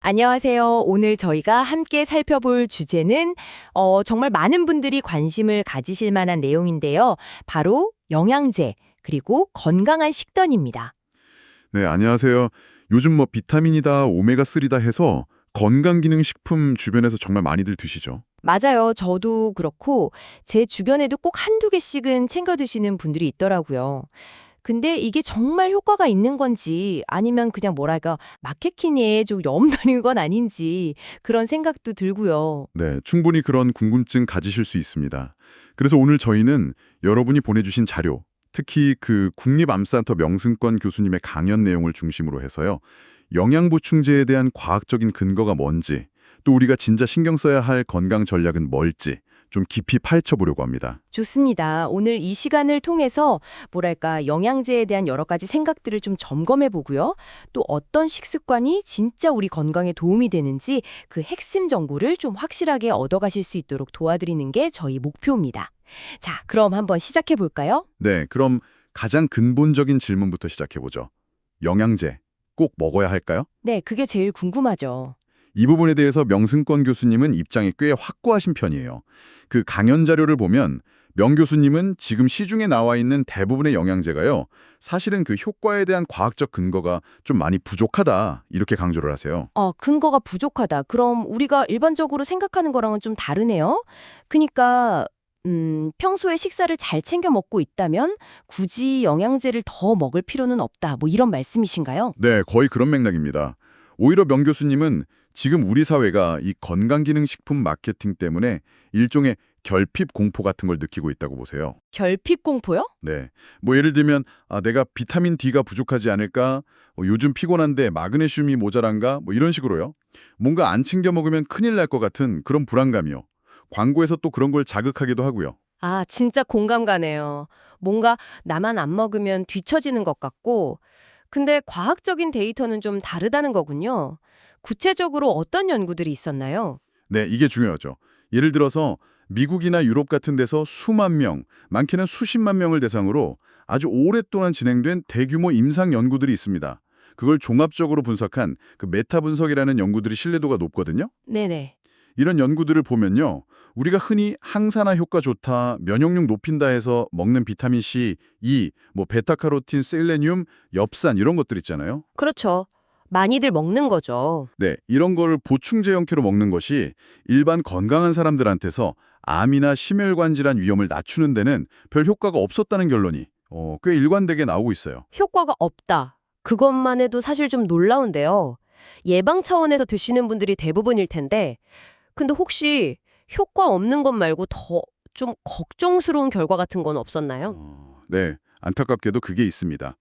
안녕하세요. 오늘 저희가 함께 살펴볼 주제는 정말 많은 분들이 관심을 가지실 만한 내용인데요. 바로 영양제, 그리고 건강한 식단입니다. 네, 안녕하세요. 요즘 뭐 비타민이다, 오메가3다 해서 건강기능식품 주변에서 정말 많이들 드시죠. 맞아요. 저도 그렇고 제 주변에도 꼭 한두 개씩은 챙겨 드시는 분들이 있더라고요. 근데 이게 정말 효과가 있는 건지 아니면 그냥 뭐랄까 마케팅에 좀 염두는 건 아닌지 그런 생각도 들고요. 네, 충분히 그런 궁금증 가지실 수 있습니다. 그래서 오늘 저희는 여러분이 보내주신 자료, 특히 그 국립암센터 명승권 교수님의 강연 내용을 중심으로 해서요. 영양보충제에 대한 과학적인 근거가 뭔지, 또 우리가 진짜 신경 써야 할 건강 전략은 뭘지 좀 깊이 파헤쳐보려고 합니다. 좋습니다. 오늘 이 시간을 통해서 뭐랄까 영양제에 대한 여러 가지 생각들을 좀 점검해 보고요. 또 어떤 식습관이 진짜 우리 건강에 도움이 되는지 그 핵심 정보를 좀 확실하게 얻어가실 수 있도록 도와드리는 게 저희 목표입니다. 자, 그럼 한번 시작해 볼까요? 네, 그럼 가장 근본적인 질문부터 시작해보죠. 영양제 꼭 먹어야 할까요? 네, 그게 제일 궁금하죠. 이 부분에 대해서 명승권 교수님은 입장이 꽤 확고하신 편이에요. 그 강연 자료를 보면 명 교수님은 지금 시중에 나와 있는 대부분의 영양제가요. 사실은 그 효과에 대한 과학적 근거가 좀 많이 부족하다 이렇게 강조를 하세요. 근거가 부족하다. 그럼 우리가 일반적으로 생각하는 거랑은 좀 다르네요. 그니까 평소에 식사를 잘 챙겨 먹고 있다면 굳이 영양제를 더 먹을 필요는 없다. 뭐 이런 말씀이신가요? 네, 거의 그런 맥락입니다. 오히려 명 교수님은 지금 우리 사회가 이 건강기능식품 마케팅 때문에 일종의 결핍 공포 같은 걸 느끼고 있다고 보세요. 결핍 공포요? 네. 뭐 예를 들면 내가 비타민 D가 부족하지 않을까? 요즘 피곤한데 마그네슘이 모자란가? 뭐 이런 식으로요. 뭔가 안 챙겨 먹으면 큰일 날 것 같은 그런 불안감이요. 광고에서 또 그런 걸 자극하기도 하고요. 아, 진짜 공감 가네요. 뭔가 나만 안 먹으면 뒤처지는 것 같고, 근데 과학적인 데이터는 좀 다르다는 거군요. 구체적으로 어떤 연구들이 있었나요? 네, 이게 중요하죠. 예를 들어서 미국이나 유럽 같은 데서 수만 명, 많게는 수십만 명을 대상으로 아주 오랫동안 진행된 대규모 임상 연구들이 있습니다. 그걸 종합적으로 분석한 그 메타 분석이라는 연구들이 신뢰도가 높거든요. 네네. 이런 연구들을 보면요. 우리가 흔히 항산화 효과 좋다, 면역력 높인다 해서 먹는 비타민 C, E, 뭐 베타카로틴, 셀레늄, 엽산 이런 것들 있잖아요. 그렇죠. 많이들 먹는 거죠. 네, 이런 거를 보충제 형태로 먹는 것이 일반 건강한 사람들한테서 암이나 심혈관 질환 위험을 낮추는 데는 별 효과가 없었다는 결론이 꽤 일관되게 나오고 있어요. 효과가 없다. 그것만 해도 사실 좀 놀라운데요. 예방 차원에서 드시는 분들이 대부분일 텐데, 근데 혹시 효과 없는 것 말고 더 좀 걱정스러운 결과 같은 건 없었나요? 네, 안타깝게도 그게 있습니다.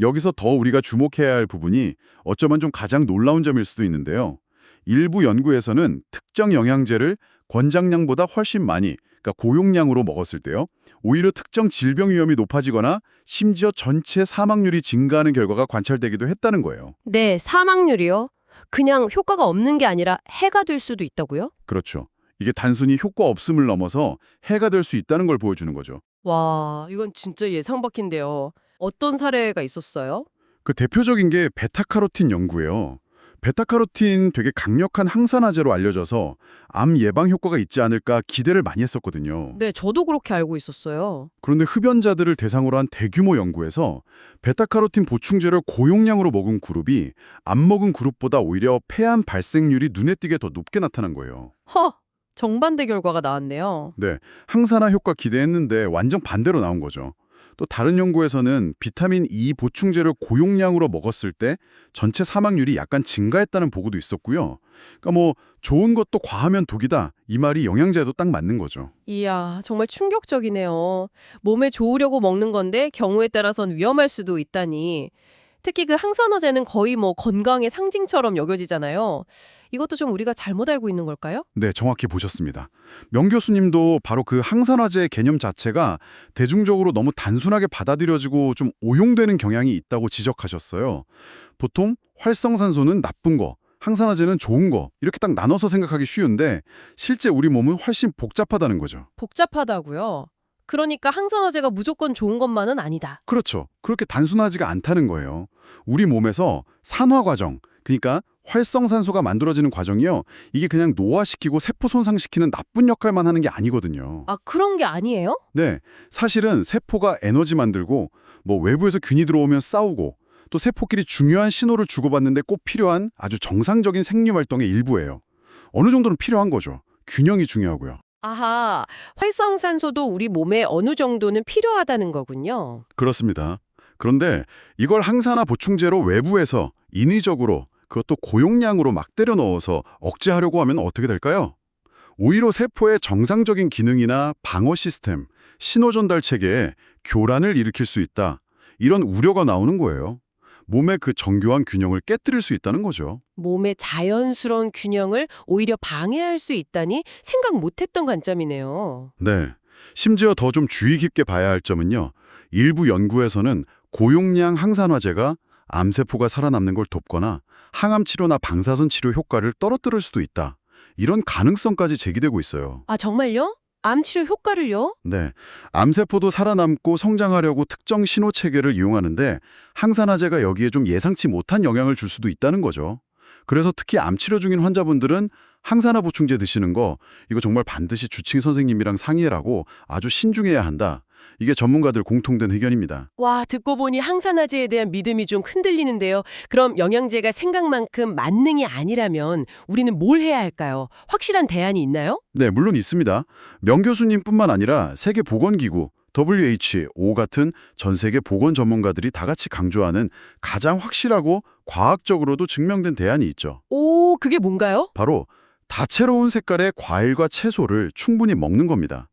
여기서 더 우리가 주목해야 할 부분이 어쩌면 좀 가장 놀라운 점일 수도 있는데요. 일부 연구에서는 특정 영양제를 권장량보다 훨씬 많이, 그러니까 고용량으로 먹었을 때요. 오히려 특정 질병 위험이 높아지거나 심지어 전체 사망률이 증가하는 결과가 관찰되기도 했다는 거예요. 네, 사망률이요? 그냥 효과가 없는 게 아니라 해가 될 수도 있다고요? 그렇죠. 이게 단순히 효과 없음을 넘어서 해가 될 수 있다는 걸 보여주는 거죠. 와, 이건 진짜 예상 밖인데요. 어떤 사례가 있었어요? 그 대표적인 게 베타카로틴 연구예요. 베타카로틴 되게 강력한 항산화제로 알려져서 암 예방 효과가 있지 않을까 기대를 많이 했었거든요. 네, 저도 그렇게 알고 있었어요. 그런데 흡연자들을 대상으로 한 대규모 연구에서 베타카로틴 보충제를 고용량으로 먹은 그룹이 안 먹은 그룹보다 오히려 폐암 발생률이 눈에 띄게 더 높게 나타난 거예요. 정반대 결과가 나왔네요. 네, 항산화 효과 기대했는데 완전 반대로 나온 거죠. 또 다른 연구에서는 비타민 E 보충제를 고용량으로 먹었을 때 전체 사망률이 약간 증가했다는 보고도 있었고요. 그러니까 뭐 좋은 것도 과하면 독이다. 이 말이 영양제에도 딱 맞는 거죠. 이야, 정말 충격적이네요. 몸에 좋으려고 먹는 건데 경우에 따라선 위험할 수도 있다니. 특히 그 항산화제는 거의 뭐 건강의 상징처럼 여겨지잖아요. 이것도 좀 우리가 잘못 알고 있는 걸까요? 네, 정확히 보셨습니다. 명 교수님도 바로 그 항산화제 개념 자체가 대중적으로 너무 단순하게 받아들여지고 좀 오용되는 경향이 있다고 지적하셨어요. 보통 활성산소는 나쁜 거, 항산화제는 좋은 거 이렇게 딱 나눠서 생각하기 쉬운데 실제 우리 몸은 훨씬 복잡하다는 거죠. 복잡하다고요? 그러니까 항산화제가 무조건 좋은 것만은 아니다. 그렇죠. 그렇게 단순하지가 않다는 거예요. 우리 몸에서 산화 과정, 그러니까 활성산소가 만들어지는 과정이요. 이게 그냥 노화시키고 세포 손상시키는 나쁜 역할만 하는 게 아니거든요. 아, 그런 게 아니에요? 네, 사실은 세포가 에너지 만들고 외부에서 균이 들어오면 싸우고 또 세포끼리 중요한 신호를 주고받는데 꼭 필요한 아주 정상적인 생리 활동의 일부예요. 어느 정도는 필요한 거죠. 균형이 중요하고요. 아하, 활성산소도 우리 몸에 어느 정도는 필요하다는 거군요. 그렇습니다. 그런데 이걸 항산화 보충제로 외부에서 인위적으로 그것도 고용량으로 막 때려 넣어서 억제하려고 하면 어떻게 될까요? 오히려 세포의 정상적인 기능이나 방어 시스템, 신호 전달 체계에 교란을 일으킬 수 있다. 이런 우려가 나오는 거예요. 몸의 그 정교한 균형을 깨뜨릴 수 있다는 거죠. 몸의 자연스러운 균형을 오히려 방해할 수 있다니 생각 못했던 관점이네요. 네. 심지어 더 좀 주의 깊게 봐야 할 점은요. 일부 연구에서는 고용량 항산화제가 암세포가 살아남는 걸 돕거나 항암 치료나 방사선 치료 효과를 떨어뜨릴 수도 있다. 이런 가능성까지 제기되고 있어요. 아, 정말요? 암치료 효과를요? 네. 암세포도 살아남고 성장하려고 특정 신호 체계를 이용하는데 항산화제가 여기에 좀 예상치 못한 영향을 줄 수도 있다는 거죠. 그래서 특히 암 치료 중인 환자분들은 항산화 보충제 드시는 거 이거 정말 반드시 주치의 선생님이랑 상의해라고 아주 신중해야 한다. 이게 전문가들 공통된 의견입니다. 와, 듣고 보니 항산화제에 대한 믿음이 좀 흔들리는데요. 그럼 영양제가 생각만큼 만능이 아니라면 우리는 뭘 해야 할까요? 확실한 대안이 있나요? 네, 물론 있습니다. 명 교수님뿐만 아니라 세계보건기구, WHO 같은 전 세계 보건 전문가들이 다 같이 강조하는 가장 확실하고 과학적으로도 증명된 대안이 있죠. 오, 그게 뭔가요? 바로 다채로운 색깔의 과일과 채소를 충분히 먹는 겁니다.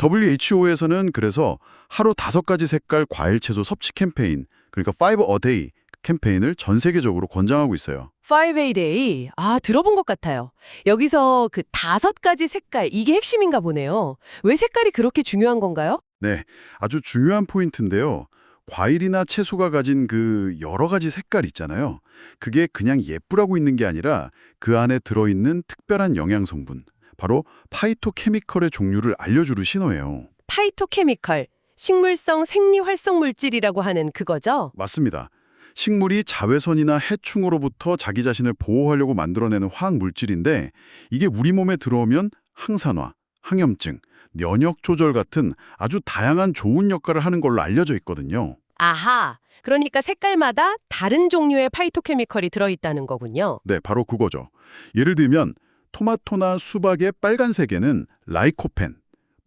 WHO에서는 그래서 하루 5가지 색깔 과일 채소 섭취 캠페인, 그러니까 5 a day 캠페인을 전 세계적으로 권장하고 있어요. 5A Day. 아, 들어본 것 같아요. 여기서 그 5가지 색깔, 이게 핵심인가 보네요. 왜 색깔이 그렇게 중요한 건가요? 네, 아주 중요한 포인트인데요. 과일이나 채소가 가진 그 여러 가지 색깔 있잖아요. 그게 그냥 예쁘라고 있는 게 아니라 그 안에 들어있는 특별한 영양 성분, 바로 파이토케미컬의 종류를 알려주는 신호예요. 파이토케미컬, 식물성 생리활성물질이라고 하는 그거죠? 맞습니다. 식물이 자외선이나 해충으로부터 자기 자신을 보호하려고 만들어내는 화학 물질인데 이게 우리 몸에 들어오면 항산화, 항염증, 면역 조절 같은 아주 다양한 좋은 역할을 하는 걸로 알려져 있거든요. 아하, 그러니까 색깔마다 다른 종류의 파이토케미컬이 들어있다는 거군요. 네, 바로 그거죠. 예를 들면 토마토나 수박의 빨간색에는 라이코펜,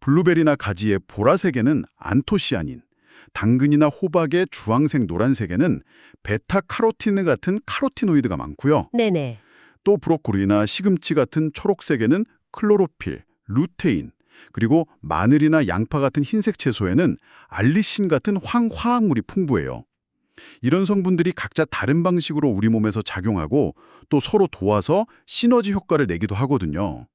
블루베리나 가지의 보라색에는 안토시아닌, 당근이나 호박의 주황색 노란색에는 베타카로틴 같은 카로티노이드가 많고요. 네네. 또 브로콜리나 시금치 같은 초록색에는 클로로필, 루테인, 그리고 마늘이나 양파 같은 흰색 채소에는 알리신 같은 황화학물이 풍부해요. 이런 성분들이 각자 다른 방식으로 우리 몸에서 작용하고 또 서로 도와서 시너지 효과를 내기도 하거든요.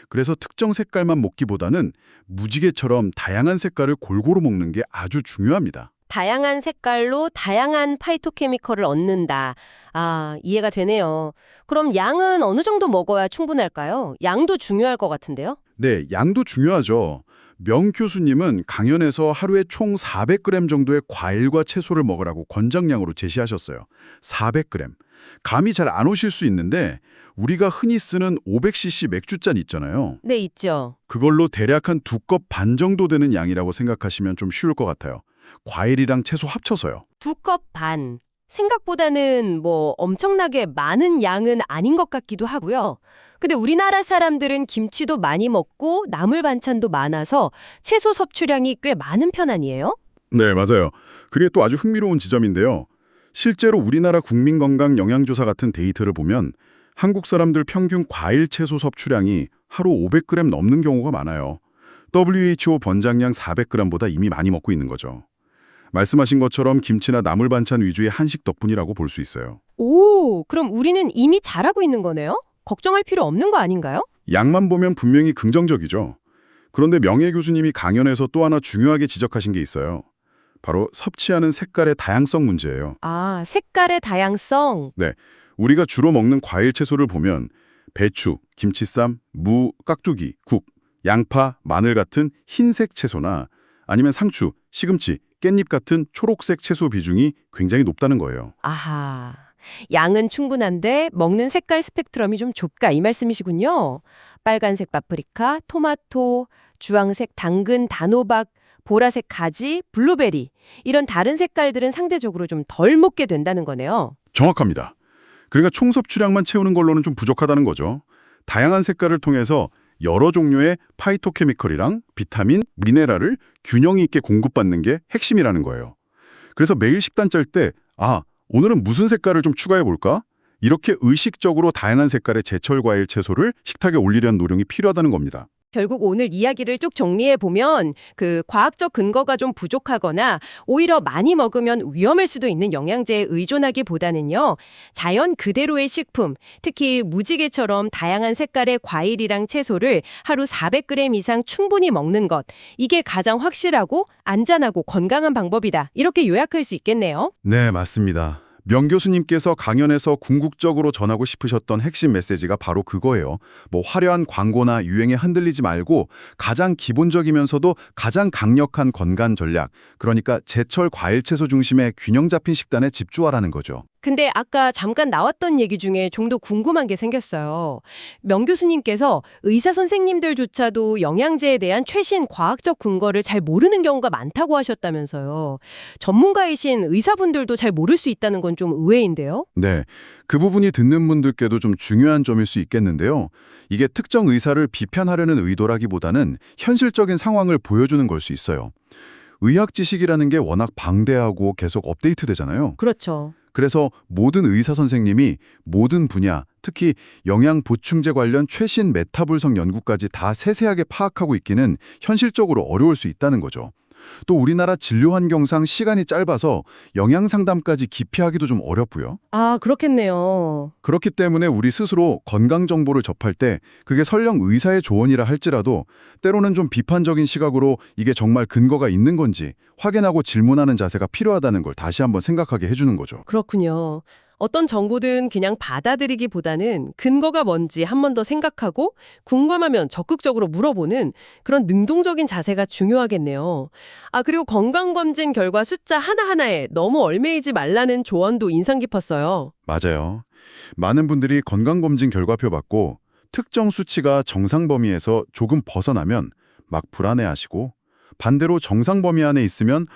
그래서 특정 색깔만 먹기보다는 무지개처럼 다양한 색깔을 골고루 먹는 게 아주 중요합니다. 다양한 색깔로 다양한 파이토케미컬을 얻는다. 아, 이해가 되네요. 그럼 양은 어느 정도 먹어야 충분할까요? 양도 중요할 것 같은데요? 네, 양도 중요하죠. 명 교수님은 강연에서 하루에 총 400g 정도의 과일과 채소를 먹으라고 권장량으로 제시하셨어요. 400g. 감이 잘 안 오실 수 있는데 우리가 흔히 쓰는 500cc 맥주잔 있잖아요. 네, 있죠. 그걸로 대략 한 2컵 반 정도 되는 양이라고 생각하시면 좀 쉬울 것 같아요. 과일이랑 채소 합쳐서요. 2컵 반. 생각보다는 엄청나게 많은 양은 아닌 것 같기도 하고요. 근데 우리나라 사람들은 김치도 많이 먹고 나물 반찬도 많아서 채소 섭취량이 꽤 많은 편 아니에요? 네, 맞아요. 그게 또 아주 흥미로운 지점인데요. 실제로 우리나라 국민건강영양조사 같은 데이터를 보면 한국 사람들 평균 과일 채소 섭취량이 하루 500g 넘는 경우가 많아요. WHO 권장량 400g보다 이미 많이 먹고 있는 거죠. 말씀하신 것처럼 김치나 나물 반찬 위주의 한식 덕분이라고 볼 수 있어요. 오, 그럼 우리는 이미 잘하고 있는 거네요? 걱정할 필요 없는 거 아닌가요? 양만 보면 분명히 긍정적이죠. 그런데 명예 교수님이 강연에서 또 하나 중요하게 지적하신 게 있어요. 바로 섭취하는 색깔의 다양성 문제예요. 아, 색깔의 다양성. 네, 우리가 주로 먹는 과일 채소를 보면 배추, 김치쌈, 무, 깍두기, 국, 양파, 마늘 같은 흰색 채소나 아니면 상추, 시금치, 깻잎 같은 초록색 채소 비중이 굉장히 높다는 거예요. 아하. 양은 충분한데 먹는 색깔 스펙트럼이 좀 좁다 이 말씀이시군요. 빨간색 파프리카, 토마토, 주황색 당근, 단호박, 보라색 가지, 블루베리 이런 다른 색깔들은 상대적으로 좀 덜 먹게 된다는 거네요. 정확합니다. 그러니까 총 섭취량만 채우는 걸로는 좀 부족하다는 거죠. 다양한 색깔을 통해서 여러 종류의 파이토케미컬이랑 비타민, 미네랄을 균형 있게 공급받는 게 핵심이라는 거예요. 그래서 매일 식단 짤 때 오늘은 무슨 색깔을 좀 추가해 볼까? 이렇게 의식적으로 다양한 색깔의 제철 과일 채소를 식탁에 올리려는 노력이 필요하다는 겁니다. 결국 오늘 이야기를 쭉 정리해 보면 그 과학적 근거가 좀 부족하거나 오히려 많이 먹으면 위험할 수도 있는 영양제에 의존하기보다는요. 자연 그대로의 식품, 특히 무지개처럼 다양한 색깔의 과일이랑 채소를 하루 400g 이상 충분히 먹는 것. 이게 가장 확실하고 안전하고 건강한 방법이다. 이렇게 요약할 수 있겠네요. 네, 맞습니다. 명 교수님께서 강연에서 궁극적으로 전하고 싶으셨던 핵심 메시지가 바로 그거예요. 뭐 화려한 광고나 유행에 흔들리지 말고 가장 기본적이면서도 가장 강력한 건강 전략, 그러니까 제철 과일 채소 중심의 균형 잡힌 식단에 집중하라는 거죠. 근데 아까 잠깐 나왔던 얘기 중에 좀 더 궁금한 게 생겼어요. 명 교수님께서 의사 선생님들조차도 영양제에 대한 최신 과학적 근거를 잘 모르는 경우가 많다고 하셨다면서요. 전문가이신 의사분들도 잘 모를 수 있다는 건 좀 의외인데요. 네, 그 부분이 듣는 분들께도 좀 중요한 점일 수 있겠는데요. 이게 특정 의사를 비판하려는 의도라기보다는 현실적인 상황을 보여주는 걸 수 있어요. 의학 지식이라는 게 워낙 방대하고 계속 업데이트되잖아요. 그렇죠. 그래서 모든 의사 선생님이 모든 분야, 특히 영양 보충제 관련 최신 메타불성 연구까지 다 세세하게 파악하고 있기는 현실적으로 어려울 수 있다는 거죠. 또 우리나라 진료 환경상 시간이 짧아서 영양 상담까지 깊이 하기도 좀 어렵고요. 아, 그렇겠네요. 그렇기 때문에 우리 스스로 건강 정보를 접할 때 그게 설령 의사의 조언이라 할지라도 때로는 좀 비판적인 시각으로 이게 정말 근거가 있는 건지 확인하고 질문하는 자세가 필요하다는 걸 다시 한번 생각하게 해주는 거죠. 그렇군요. 어떤 정보든 그냥 받아들이기보다는 근거가 뭔지 한 번 더 생각하고 궁금하면 적극적으로 물어보는 그런 능동적인 자세가 중요하겠네요. 아, 그리고 건강검진 결과 숫자 하나하나에 너무 얽매이지 말라는 조언도 인상 깊었어요. 맞아요. 많은 분들이 건강검진 결과표 받고 특정 수치가 정상 범위에서 조금 벗어나면 막 불안해하시고 반대로 정상 범위 안에 있으면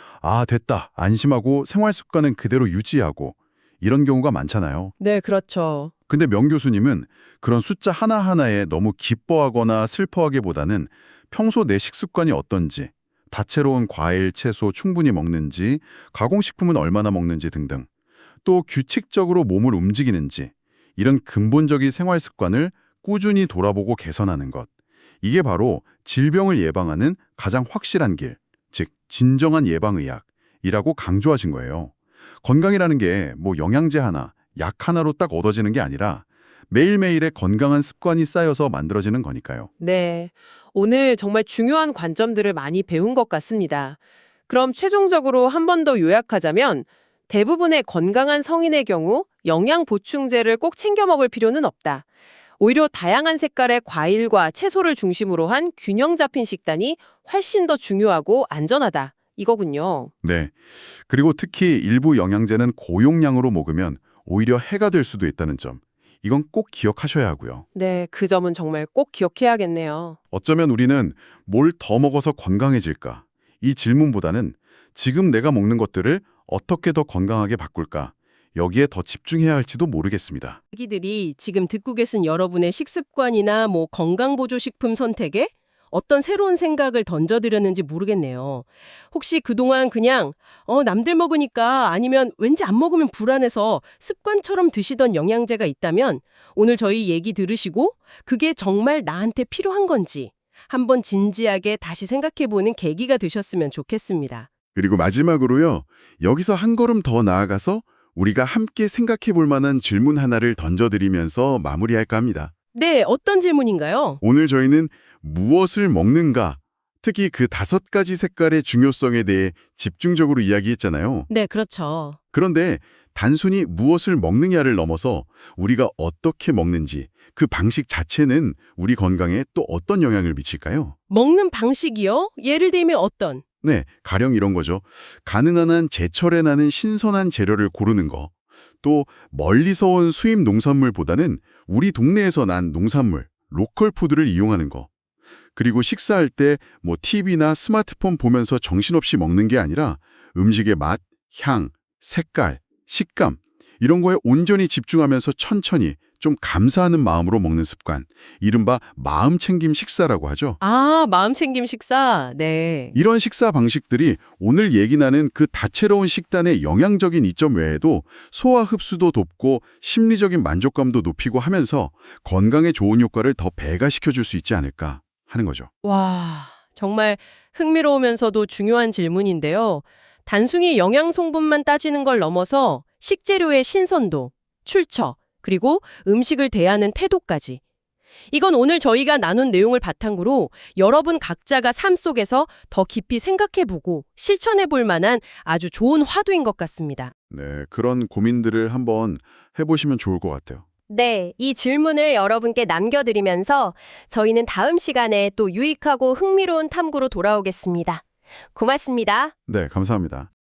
됐다, 안심하고 생활 습관은 그대로 유지하고 이런 경우가 많잖아요. 네, 그렇죠. 근데 명 교수님은 그런 숫자 하나하나에 너무 기뻐하거나 슬퍼하기보다는 평소 내 식습관이 어떤지, 다채로운 과일, 채소 충분히 먹는지, 가공식품은 얼마나 먹는지 등등, 또 규칙적으로 몸을 움직이는지 이런 근본적인 생활 습관을 꾸준히 돌아보고 개선하는 것. 이게 바로 질병을 예방하는 가장 확실한 길, 즉 진정한 예방의학이라고 강조하신 거예요. 건강이라는 게 뭐 영양제 하나, 약 하나로 딱 얻어지는 게 아니라 매일매일의 건강한 습관이 쌓여서 만들어지는 거니까요. 네, 오늘 정말 중요한 관점들을 많이 배운 것 같습니다. 그럼 최종적으로 한 번 더 요약하자면 대부분의 건강한 성인의 경우 영양 보충제를 꼭 챙겨 먹을 필요는 없다. 오히려 다양한 색깔의 과일과 채소를 중심으로 한 균형 잡힌 식단이 훨씬 더 중요하고 안전하다. 이거군요. 네. 그리고 특히 일부 영양제는 고용량으로 먹으면 오히려 해가 될 수도 있다는 점. 이건 꼭 기억하셔야 하고요. 네, 그 점은 정말 꼭 기억해야겠네요. 어쩌면 우리는 뭘 더 먹어서 건강해질까? 이 질문보다는 지금 내가 먹는 것들을 어떻게 더 건강하게 바꿀까? 여기에 더 집중해야 할지도 모르겠습니다. 아기들이 지금 듣고 계신 여러분의 식습관이나 건강보조식품 선택에 어떤 새로운 생각을 던져드렸는지 모르겠네요. 혹시 그동안 그냥 남들 먹으니까 아니면 왠지 안 먹으면 불안해서 습관처럼 드시던 영양제가 있다면 오늘 저희 얘기 들으시고 그게 정말 나한테 필요한 건지 한번 진지하게 다시 생각해보는 계기가 되셨으면 좋겠습니다. 그리고 마지막으로요. 여기서 한 걸음 더 나아가서 우리가 함께 생각해 볼 만한 질문 하나를 던져드리면서 마무리할까 합니다. 네, 어떤 질문인가요? 오늘 저희는 무엇을 먹는가, 특히 그 5가지 색깔의 중요성에 대해 집중적으로 이야기했잖아요. 네, 그렇죠. 그런데 단순히 무엇을 먹느냐를 넘어서 우리가 어떻게 먹는지 그 방식 자체는 우리 건강에 또 어떤 영향을 미칠까요? 먹는 방식이요? 예를 들면 어떤? 네, 가령 이런 거죠. 가능한 한 제철에 나는 신선한 재료를 고르는 거. 또 멀리서 온 수입 농산물보다는 우리 동네에서 난 농산물, 로컬 푸드를 이용하는 거. 그리고 식사할 때 뭐 TV나 스마트폰 보면서 정신없이 먹는 게 아니라 음식의 맛, 향, 색깔, 식감 이런 거에 온전히 집중하면서 천천히 좀 감사하는 마음으로 먹는 습관. 이른바 마음 챙김 식사라고 하죠. 아, 마음 챙김 식사. 네. 이런 식사 방식들이 오늘 얘기 나는 그 다채로운 식단의 영양적인 이점 외에도 소화 흡수도 돕고 심리적인 만족감도 높이고 하면서 건강에 좋은 효과를 더 배가시켜줄 수 있지 않을까 하는 거죠. 와, 정말 흥미로우면서도 중요한 질문인데요. 단순히 영양 성분만 따지는 걸 넘어서 식재료의 신선도, 출처, 그리고 음식을 대하는 태도까지. 이건 오늘 저희가 나눈 내용을 바탕으로 여러분 각자가 삶 속에서 더 깊이 생각해보고 실천해볼 만한 아주 좋은 화두인 것 같습니다. 네, 그런 고민들을 한번 해보시면 좋을 것 같아요. 네, 이 질문을 여러분께 남겨드리면서 저희는 다음 시간에 또 유익하고 흥미로운 탐구로 돌아오겠습니다. 고맙습니다. 네, 감사합니다.